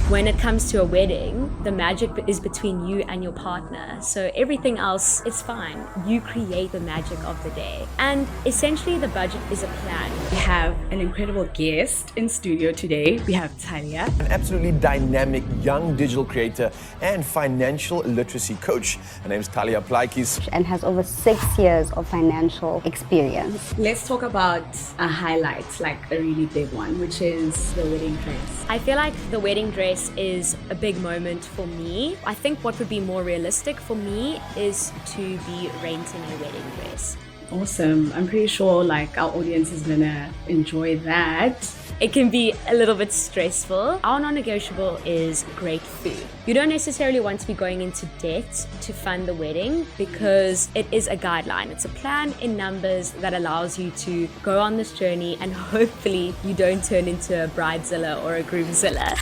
When it comes to a wedding, the magic is between you and your partner. So everything else is fine. You create the magic of the day. And essentially the budget is a plan. We have an incredible guest in studio today. We have Talya. An absolutely dynamic young digital creator and financial literacy coach. Her name is Talya Plaatjies. And has over 6 years of financial experience. Let's talk about a highlight, like a really big one, which is the wedding dress. I feel like the wedding dress is a big moment for me. I think what would be more realistic for me is to be renting a wedding dress. Awesome. I'm pretty sure like our audience is gonna enjoy that. It can be a little bit stressful. Our non-negotiable is great food. You don't necessarily want to be going into debt to fund the wedding because it is a guideline. It's a plan in numbers that allows you to go on this journey and hopefully you don't turn into a bridezilla or a groomzilla.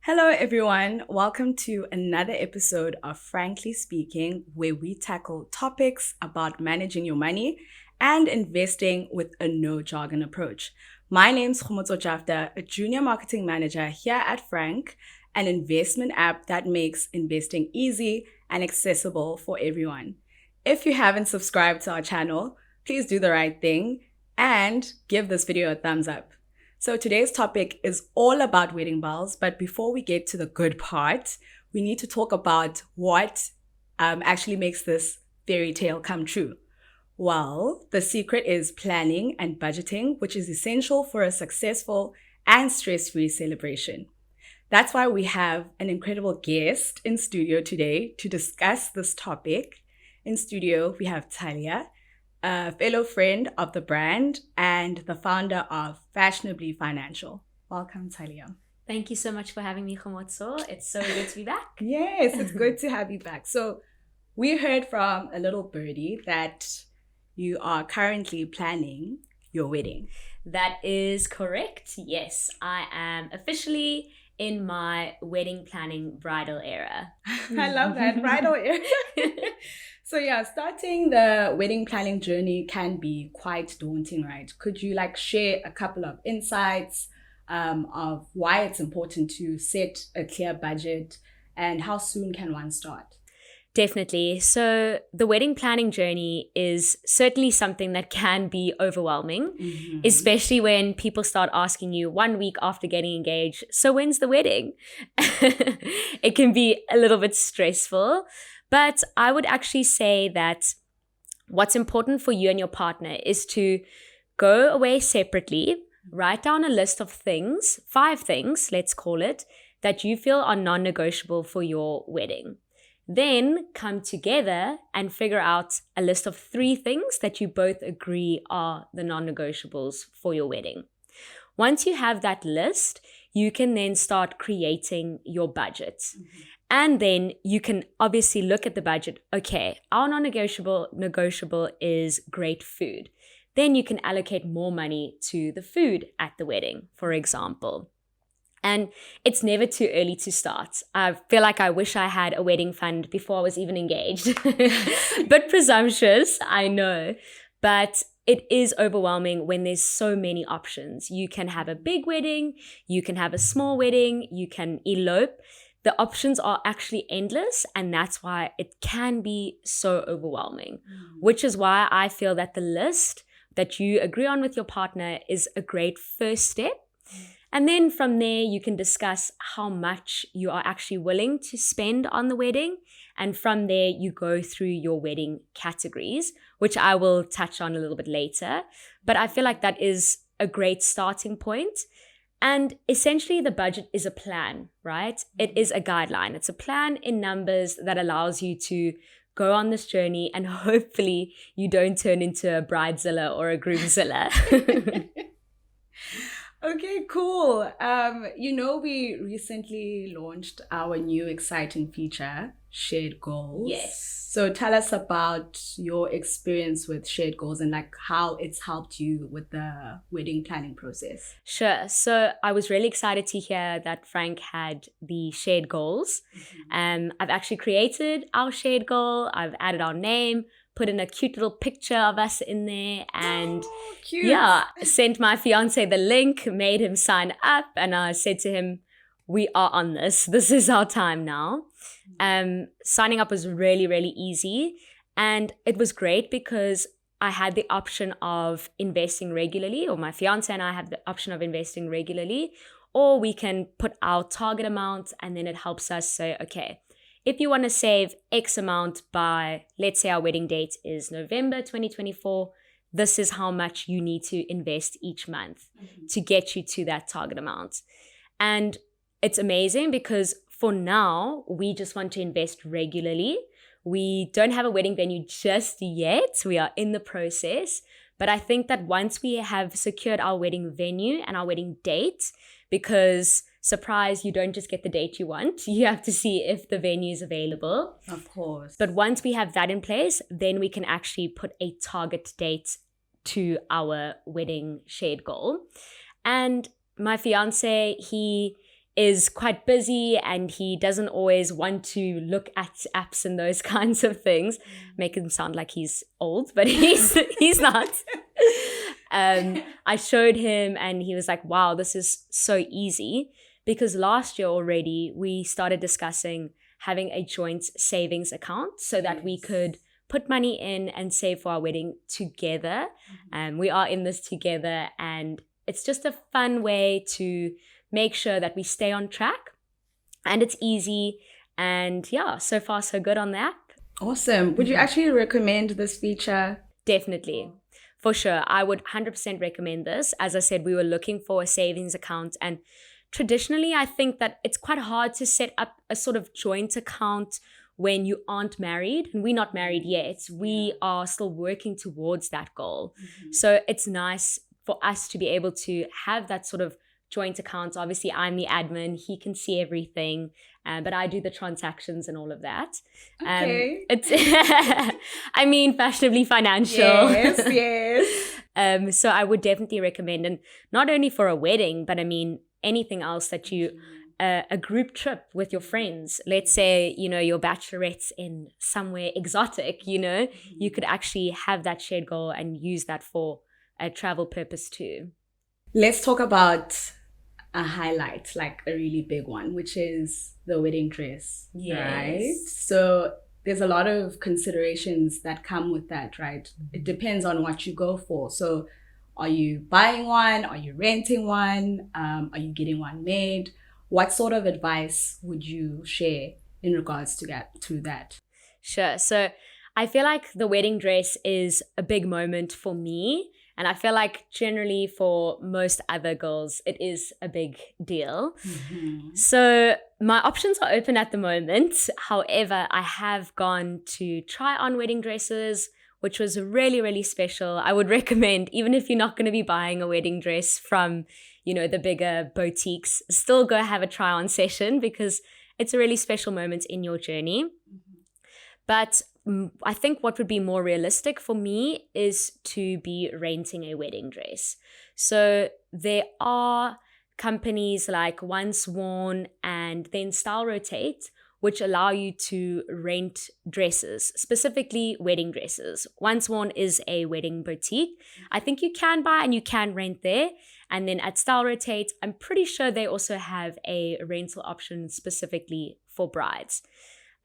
Hello everyone, welcome to another episode of Frankly Speaking, where we tackle topics about managing your money and investing with a no jargon approach. My name's Kgomotso, a junior marketing manager here at Franc, an investment app that makes investing easy and accessible for everyone. If you haven't subscribed to our channel, please do the right thing and give this video a thumbs up. So today's topic is all about wedding bells, but before we get to the good part, we need to talk about what actually makes this fairy tale come true. Well, the secret is planning and budgeting, which is essential for a successful and stress-free celebration. That's why we have an incredible guest in studio today to discuss this topic. In studio, we have Talya, a fellow friend of the brand and the founder of Fashionably Financial. Welcome, Talya. Thank you so much for having me, Kgomotso. It's so good to be back. Yes, it's good to have you back. So we heard from a little birdie that you are currently planning your wedding. That is correct. Yes, I am officially in my wedding planning bridal era. I love that, bridal era. So yeah, starting the wedding planning journey can be quite daunting, right? Could you share a couple of insights of why it's important to set a clear budget and how soon can one start? Definitely. So the wedding planning journey is certainly something that can be overwhelming, especially when people start asking you 1 week after getting engaged, so when's the wedding? It can be a little bit stressful, but I would actually say that what's important for you and your partner is to go away separately, write down a list of things, 5 things, let's call it, that you feel are non-negotiable for your wedding. Then come together and figure out a list of 3 things that you both agree are the non-negotiables for your wedding. Once you have that list, you can then start creating your budget. And then you can obviously look at the budget. Okay, our non-negotiable is great food. Then you can allocate more money to the food at the wedding, for example. And it's never too early to start. I feel like I wish I had a wedding fund before I was even engaged. But presumptuous, I know. But it is overwhelming when there's so many options. You can have a big wedding, you can have a small wedding, you can elope. The options are actually endless, and that's why it can be so overwhelming, which is why I feel that the list that you agree on with your partner is a great first step. And then from there, you can discuss how much you are actually willing to spend on the wedding. And from there, you go through your wedding categories, which I will touch on a little bit later. But I feel like that is a great starting point. And essentially, the budget is a plan, right? It is a guideline. It's a plan in numbers that allows you to go on this journey and hopefully you don't turn into a bridezilla or a groomzilla. Okay, cool. We recently launched our new exciting feature, Shared Goals. Yes. So tell us about your experience with Shared Goals and how it's helped you with the wedding planning process. Sure. So I was really excited to hear that Franc had the Shared Goals. I've actually created our Shared Goal. I've added our name, put in a cute little picture of us in there, and Cute. yeah, sent my fiance the link, made him sign up, and I said to him, we are on this. This is our time now. Signing up was really, really easy. And it was great because I had the option of investing regularly, or my fiance and I have the option of investing regularly, or we can put our target amount, and then it helps us say, okay, if you want to save X amount by, let's say our wedding date is November 2024, this is how much you need to invest each month to get you to that target amount. And it's amazing because for now, we just want to invest regularly. We don't have a wedding venue just yet. We are in the process. But I think that once we have secured our wedding venue and our wedding date, because surprise, you don't just get the date you want. You have to see if the venue is available. Of course. But once we have that in place, then we can actually put a target date to our wedding shared goal. And my fiance, he is quite busy and he doesn't always want to look at apps and those kinds of things. Make him sound like he's old, but he's not. I showed him and he was like, wow, this is so easy. Because last year already, we started discussing having a joint savings account so that we could put money in and save for our wedding together. We are in this together, and it's just a fun way to make sure that we stay on track, and it's easy. And yeah, so far so good on the app. Awesome. Would you actually recommend this feature? Definitely. For sure. I would 100% recommend this. As I said, we were looking for a savings account, and traditionally, I think that it's quite hard to set up a sort of joint account when you aren't married, and we're not married yet. We are still working towards that goal. So it's nice for us to be able to have that sort of joint account. Obviously, I'm the admin. He can see everything, but I do the transactions and all of that. Okay. I mean, Fashionably Financial. Yes. So I would definitely recommend, and not only for a wedding, but I mean, anything else that you, a group trip with your friends, let's say, your bachelorette's in somewhere exotic, you could actually have that shared goal and use that for a travel purpose too. Let's talk about a highlight, like a really big one, which is the wedding dress. Yes. Right? So there's a lot of considerations that come with that, right? It depends on what you go for. So are you buying one? Are you renting one? Are you getting one made? What sort of advice would you share in regards to that? Sure. So I feel like the wedding dress is a big moment for me. And I feel like generally for most other girls, it is a big deal. So my options are open at the moment. However, I have gone to try on wedding dresses, which was really, really special. I would recommend, even if you're not going to be buying a wedding dress from, the bigger boutiques, still go have a try on session because it's a really special moment in your journey. But I think what would be more realistic for me is to be renting a wedding dress. So there are companies like Once Worn and then Style Rotate, which allow you to rent dresses, specifically wedding dresses. Once Worn is a wedding boutique. I think you can buy and you can rent there. And then at Style Rotate, I'm pretty sure they also have a rental option specifically for brides.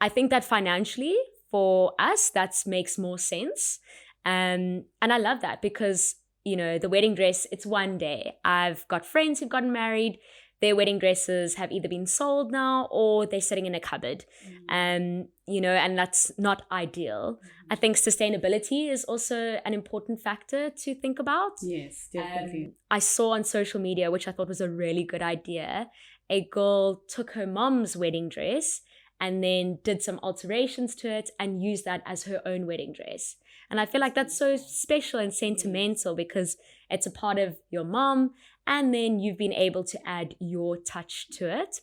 I think that financially, for us, that makes more sense. And I love that because, the wedding dress, it's one day. I've got friends who've gotten married. Their wedding dresses have either been sold now or they're sitting in a cupboard. And that's not ideal. I think sustainability is also an important factor to think about. Yes, definitely. I saw on social media, which I thought was a really good idea, a girl took her mom's wedding dress and then did some alterations to it and used that as her own wedding dress. And I feel like that's so special and sentimental because it's a part of your mom and then you've been able to add your touch to it.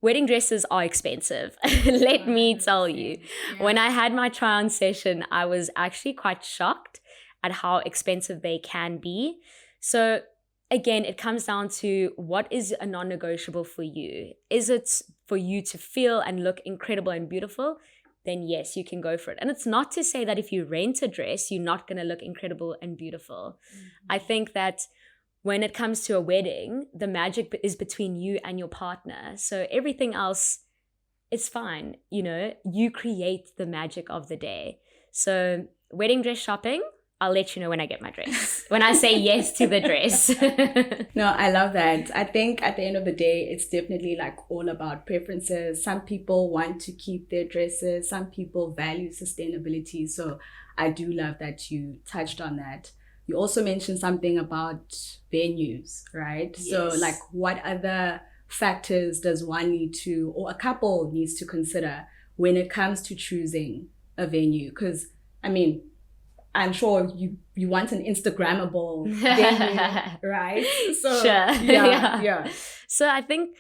Wedding dresses are expensive. Let me tell you. Yeah. When I had my try-on session, I was actually quite shocked at how expensive they can be. So again, it comes down to what is a non-negotiable for you. Is it for you to feel and look incredible and beautiful? then yes, you can go for it. And it's not to say that if you rent a dress, you're not going to look incredible and beautiful. I think that when it comes to a wedding, the magic is between you and your partner. So everything else is fine. You create the magic of the day. So wedding dress shopping, I'll let you know when I get my dress, when I say yes to the dress. No, I love that. I think at the end of the day, it's definitely like all about preferences. Some people want to keep their dresses. Some people value sustainability. So I do love that you touched on that. You also mentioned something about venues, right? Yes. So like what other factors does one need to, or a couple needs to consider when it comes to choosing a venue? Because I mean, I'm sure you want an Instagrammable venue, right? So, sure. Yeah. So I think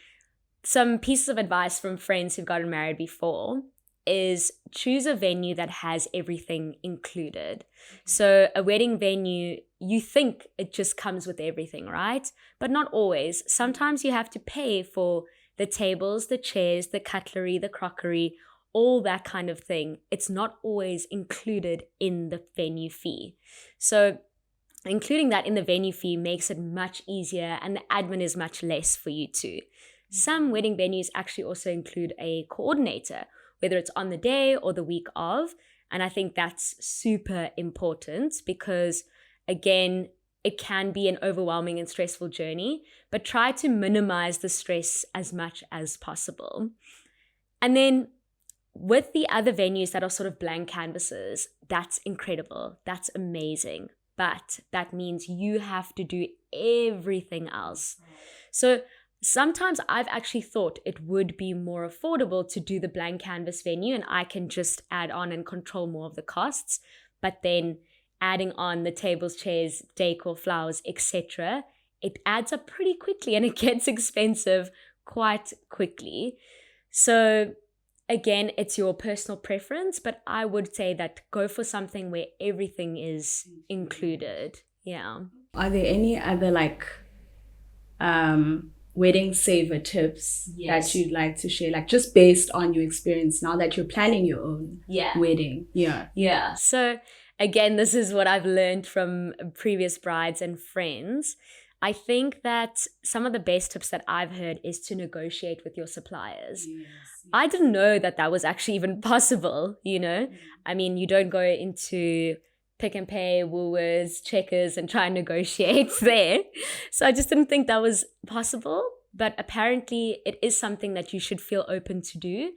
some pieces of advice from friends who've gotten married before is choose a venue that has everything included. So a wedding venue, you think it just comes with everything, right? But not always. Sometimes you have to pay for the tables, the chairs, the cutlery, the crockery, all that kind of thing. It's not always included in the venue fee. So including that in the venue fee makes it much easier, and the admin is much less for you too. Some wedding venues actually also include a coordinator, whether it's on the day or the week of. And I think that's super important because, again, it can be an overwhelming and stressful journey, but try to minimize the stress as much as possible. And then with the other venues that are sort of blank canvases, that's incredible. That's amazing. But that means you have to do everything else. So sometimes I've actually thought it would be more affordable to do the blank canvas venue and I can just add on and control more of the costs. But then adding on the tables, chairs, decor, flowers, etc., it adds up pretty quickly and it gets expensive quite quickly. So again, it's your personal preference, but I would say that go for something where everything is included. Yeah. Are there any other wedding saver tips that you'd like to share, like just based on your experience now that you're planning your own wedding? Yeah. So again, this is what I've learned from previous brides and friends. I think that some of the best tips that I've heard is to negotiate with your suppliers. Yes. I didn't know that was actually even possible, I mean, you don't go into Pick and Pay, Woolworths, Checkers and try and negotiate there. So I just didn't think that was possible. But apparently it is something that you should feel open to do.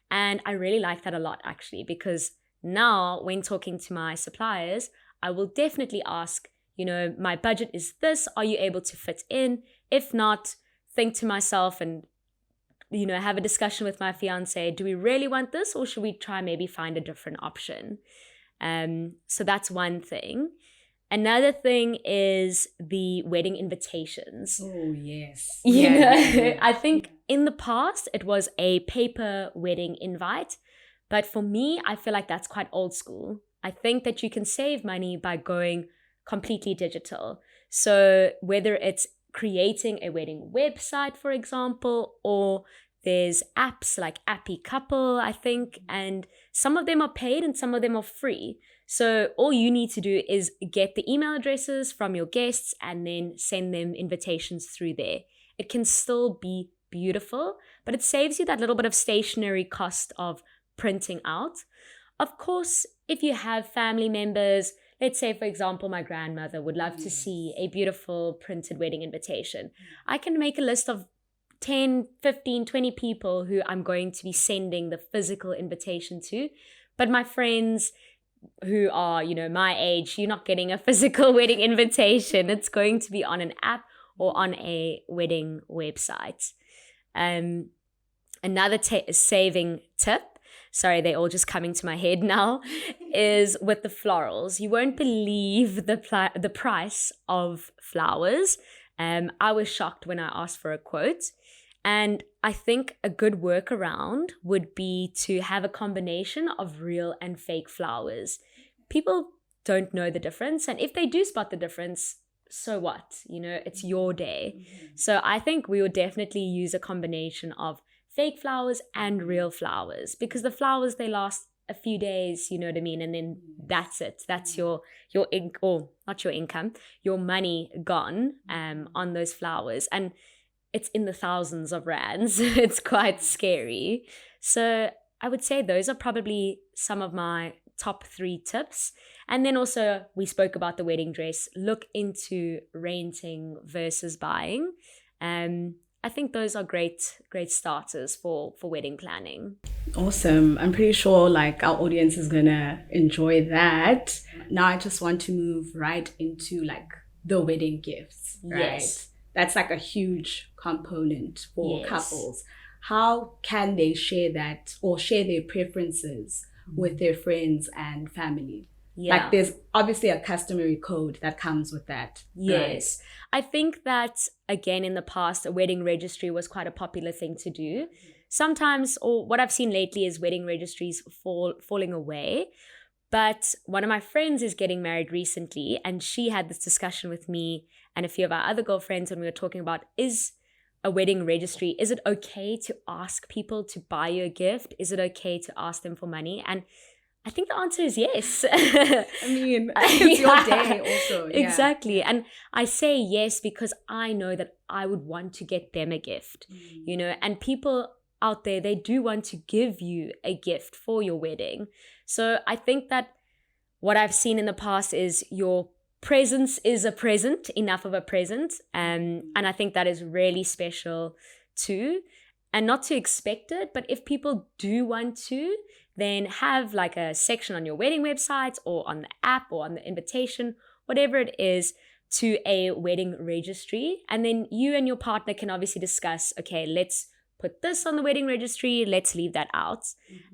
And I really like that a lot, actually, because now when talking to my suppliers, I will definitely ask, my budget is this. Are you able to fit in? If not, think to myself and, have a discussion with my fiance. Do we really want this, or should we try maybe find a different option? So that's one thing. Another thing is the wedding invitations. Oh, yes. I think in the past it was a paper wedding invite. But for me, I feel like that's quite old school. I think that you can save money by going completely digital. So whether it's creating a wedding website, for example, or there's apps like Appy Couple, I think, and some of them are paid and some of them are free. So all you need to do is get the email addresses from your guests and then send them invitations through there. It can still be beautiful, but it saves you that little bit of stationery cost of printing out. Of course, if you have family members, let's say, for example, my grandmother would love to see a beautiful printed wedding invitation. I can make a list of 10, 15, 20 people who I'm going to be sending the physical invitation to. But my friends who are, my age, you're not getting a physical wedding invitation. It's going to be on an app or on a wedding website. Another saving tip, sorry, they're all just coming to my head now, is with the florals. You won't believe the price of flowers. I was shocked when I asked for a quote. And I think a good workaround would be to have a combination of real and fake flowers. People don't know the difference. And if they do spot the difference, so what? It's your day. Mm-hmm. So I think we would definitely use a combination of fake flowers and real flowers, because the flowers, they last a few days, you know what I mean? And then that's it. That's your not your income, your money gone on those flowers. And it's in the thousands of rands. It's quite scary. So I would say those are probably some of my top 3 tips. And then also we spoke about the wedding dress. Look into renting versus buying. I think those are great starters for wedding planning. Awesome. I'm pretty sure like our audience is gonna enjoy that. Now I just want to move right into like the wedding gifts, right? Yes. That's like a huge component for Yes. couples. How can they share that or share their preferences with their friends and family? Yeah. Like there's obviously a customary code that comes with that. Yes. I think that, again, in the past, a wedding registry was quite a popular thing to do. Sometimes, or what I've seen lately is wedding registries falling away. But one of my friends is getting married recently, and she had this discussion with me and a few of our other girlfriends when we were talking about, is a wedding registry, is it okay to ask people to buy you a gift? Is it okay to ask them for money? And I think the answer is yes. I mean, it's your day also. Yeah. Exactly. And I say yes because I know that I would want to get them a gift, you know, and people out there, they do want to give you a gift for your wedding. So I think that what I've seen in the past is your presence is a present, enough of a present. And I think that is really special too. And not to expect it, but if people do want to, then have like a section on your wedding website or on the app or on the invitation, whatever it is, to a wedding registry. And then you and your partner can obviously discuss, okay, let's put this on the wedding registry, let's leave that out.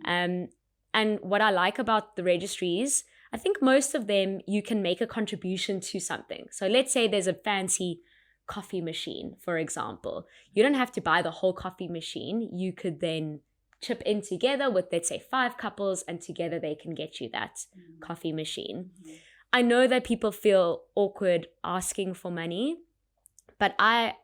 And what I like about the registries, I think most of them, you can make a contribution to something. So let's say there's a fancy coffee machine, for example. You don't have to buy the whole coffee machine. You could then chip in together with, let's say, 5 couples, and together they can get you that coffee machine. I know that people feel awkward asking for money, but I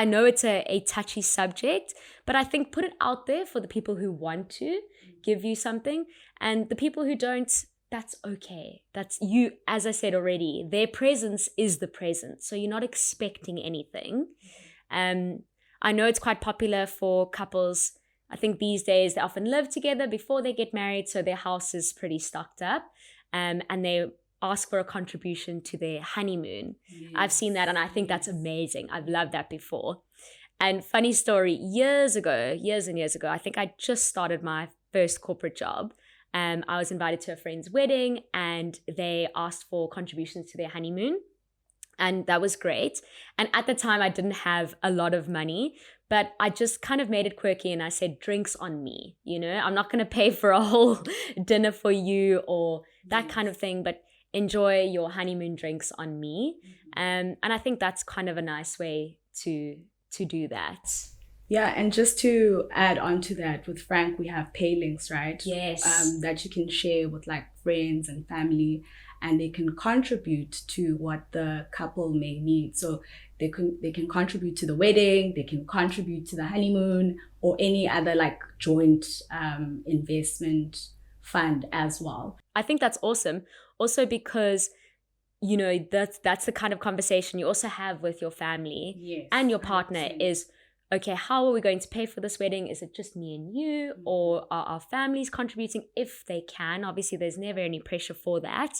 know it's a touchy subject, but I think put it out there for the people who want to give you something, and the people who don't, that's okay. That's you, as I said already, their presence is the present. So you're not expecting anything. I know it's quite popular for couples. I think these days they often live together before they get married, so their house is pretty stocked up, and they ask for a contribution to their honeymoon. Yes. I've seen that, and I think that's amazing. I've loved that before. And funny story, years and years ago, I think I just started my first corporate job. I was invited to a friend's wedding, and they asked for contributions to their honeymoon. And that was great. And at the time, I didn't have a lot of money, but I just kind of made it quirky, and I said, drinks on me. You know, I'm not going to pay for a whole dinner for you or that kind of thing, but enjoy your honeymoon drinks on me. And I think that's kind of a nice way to do that. Yeah, and just to add on to that, with Franc, we have pay links, right? Yes. That you can share with like friends and family, and they can contribute to what the couple may need. So they can contribute to the wedding, they can contribute to the honeymoon, or any other like joint investment fund as well. I think that's awesome. Also because, you know, that's the kind of conversation you also have with your family and your partner 100%. Is, okay, how are we going to pay for this wedding? Is it just me and you, or are our families contributing if they can? Obviously, there's never any pressure for that.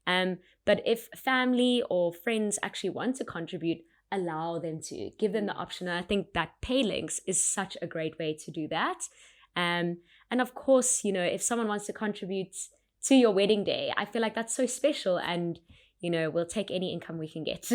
But if family or friends actually want to contribute, allow them to, give them the option. And I think that pay links is such a great way to do that. And of course, you know, if someone wants to contribute to your wedding day, I feel like that's so special, and you know, we'll take any income we can get.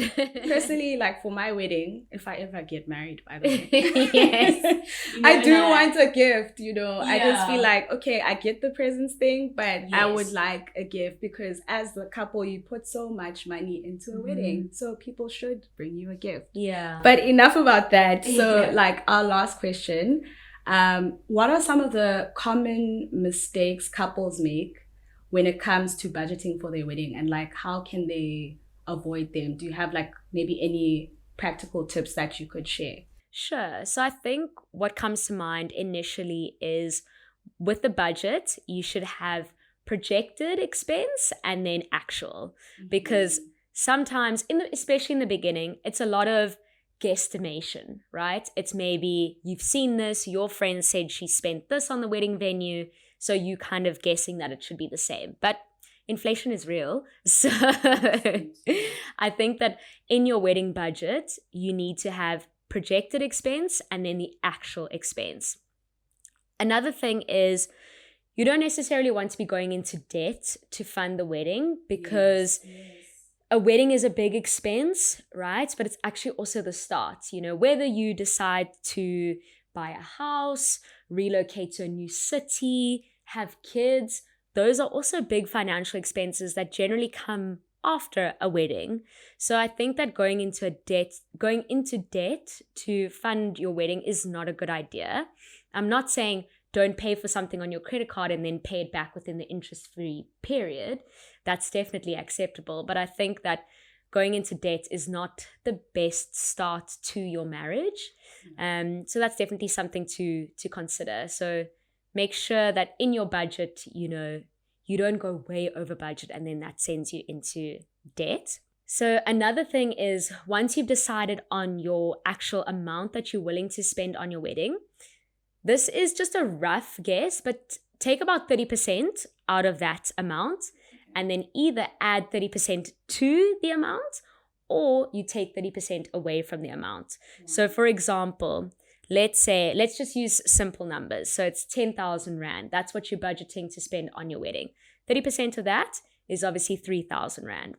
Personally, like for my wedding, if I ever get married, by the way, yes, I do want a gift, you know. Yeah. I just feel like, okay, I get the presents thing, but I would like a gift, because as the couple, you put so much money into a wedding. So people should bring you a gift. Yeah. But enough about that. So like our last question, what are some of the common mistakes couples make when it comes to budgeting for their wedding, and like how can they avoid them? Do you have like maybe any practical tips that you could share? Sure. So I think what comes to mind initially is with the budget, you should have projected expense and then actual, because sometimes, especially in the beginning, it's a lot of guesstimation, right? It's maybe you've seen this, your friend said she spent this on the wedding venue, so you kind of guessing that it should be the same. But inflation is real. So I think that in your wedding budget, you need to have projected expense and then the actual expense. Another thing is, you don't necessarily want to be going into debt to fund the wedding, because a wedding is a big expense, right? But it's actually also the start. Whether you decide to buy a house, relocate to a new city, have kids, those are also big financial expenses that generally come after a wedding. So I think that going into debt to fund your wedding is not a good idea. I'm not saying don't pay for something on your credit card and then pay it back within the interest-free period. That's definitely acceptable. But I think that going into debt is not the best start to your marriage. So that's definitely something to consider. So make sure that in your budget, you don't go way over budget and then that sends you into debt. So another thing is, once you've decided on your actual amount that you're willing to spend on your wedding, this is just a rough guess, but take about 30% out of that amount and then either add 30% to the amount or you take 30% away from the amount. So for example, let's just use simple numbers. So it's 10,000 Rand. That's what you're budgeting to spend on your wedding. 30% of that is obviously 3,000 Rand.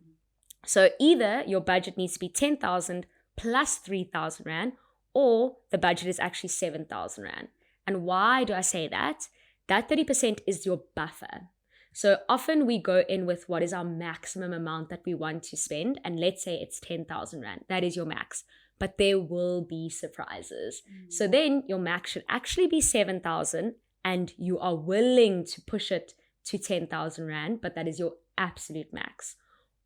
So either your budget needs to be 10,000 plus 3,000 Rand, or the budget is actually 7,000 Rand. And why do I say that? That 30% is your buffer. So often we go in with what is our maximum amount that we want to spend. And let's say it's 10,000 Rand. That is your max. But there will be surprises. So then your max should actually be 7,000 and you are willing to push it to 10,000 Rand, but that is your absolute max.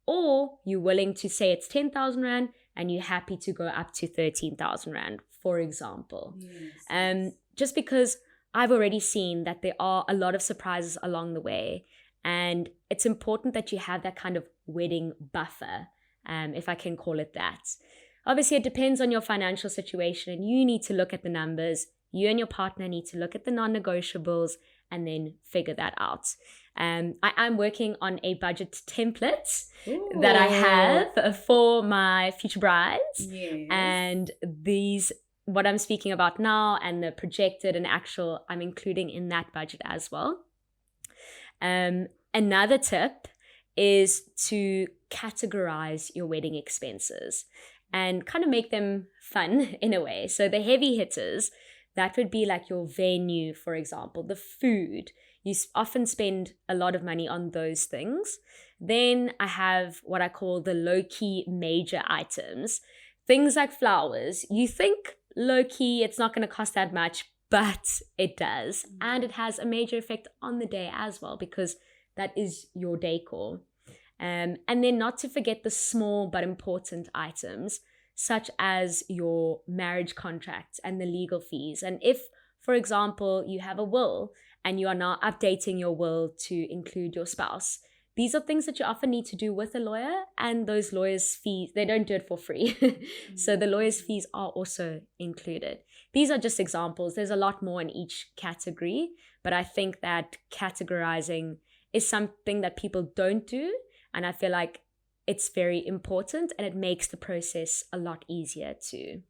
Or you're willing to say it's 10,000 Rand and you're happy to go up to 13,000 Rand, for example. Just because I've already seen that there are a lot of surprises along the way. And it's important that you have that kind of wedding buffer, if I can call it that. Obviously, it depends on your financial situation and you need to look at the numbers. You and your partner need to look at the non-negotiables and then figure that out. I am working on a budget template that I have for my future brides. And what I'm speaking about now and the projected and actual, I'm including in that budget as well. Another tip is to categorize your wedding expenses and kind of make them fun in a way. So the heavy hitters, that would be like your venue, for example, the food. You often spend a lot of money on those things. Then I have what I call the low-key major items. Things like flowers. You think low-key, it's not going to cost that much, but it does. And it has a major effect on the day as well, because that is your decor. And then not to forget the small but important items, such as your marriage contract and the legal fees. And if, for example, you have a will and you are now updating your will to include your spouse, these are things that you often need to do with a lawyer, and those lawyers' fees, they don't do it for free. So the lawyers' fees are also included. These are just examples. There's a lot more in each category, but I think that categorizing is something that people don't do. And I feel like it's very important and it makes the process a lot easier too.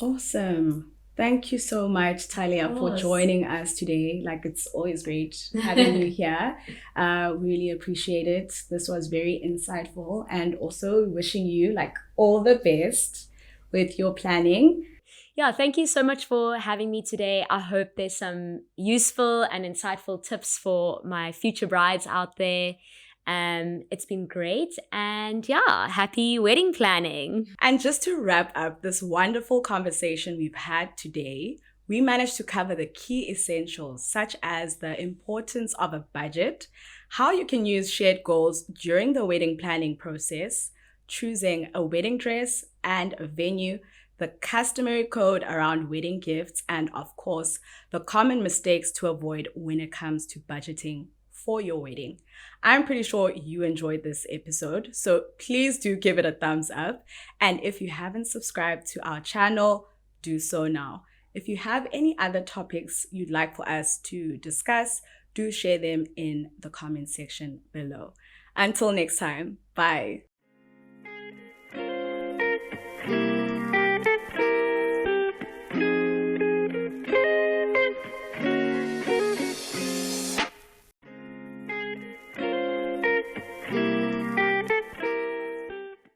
Awesome. Thank you so much, Talya, for joining us today. Like, it's always great having you here. Really appreciate it. This was very insightful, and also wishing you like all the best with your planning. Yeah, thank you so much for having me today. I hope there's some useful and insightful tips for my future brides out there. It's been great, and yeah, happy wedding planning. And just to wrap up this wonderful conversation we've had today, we managed to cover the key essentials, such as the importance of a budget, how you can use shared goals during the wedding planning process, choosing a wedding dress and a venue, the customary code around wedding gifts, and of course, the common mistakes to avoid when it comes to budgeting for your wedding. I'm pretty sure you enjoyed this episode, so please do give it a thumbs up. And if you haven't subscribed to our channel, do so now. If you have any other topics you'd like for us to discuss, do share them in the comment section below. Until next time, bye.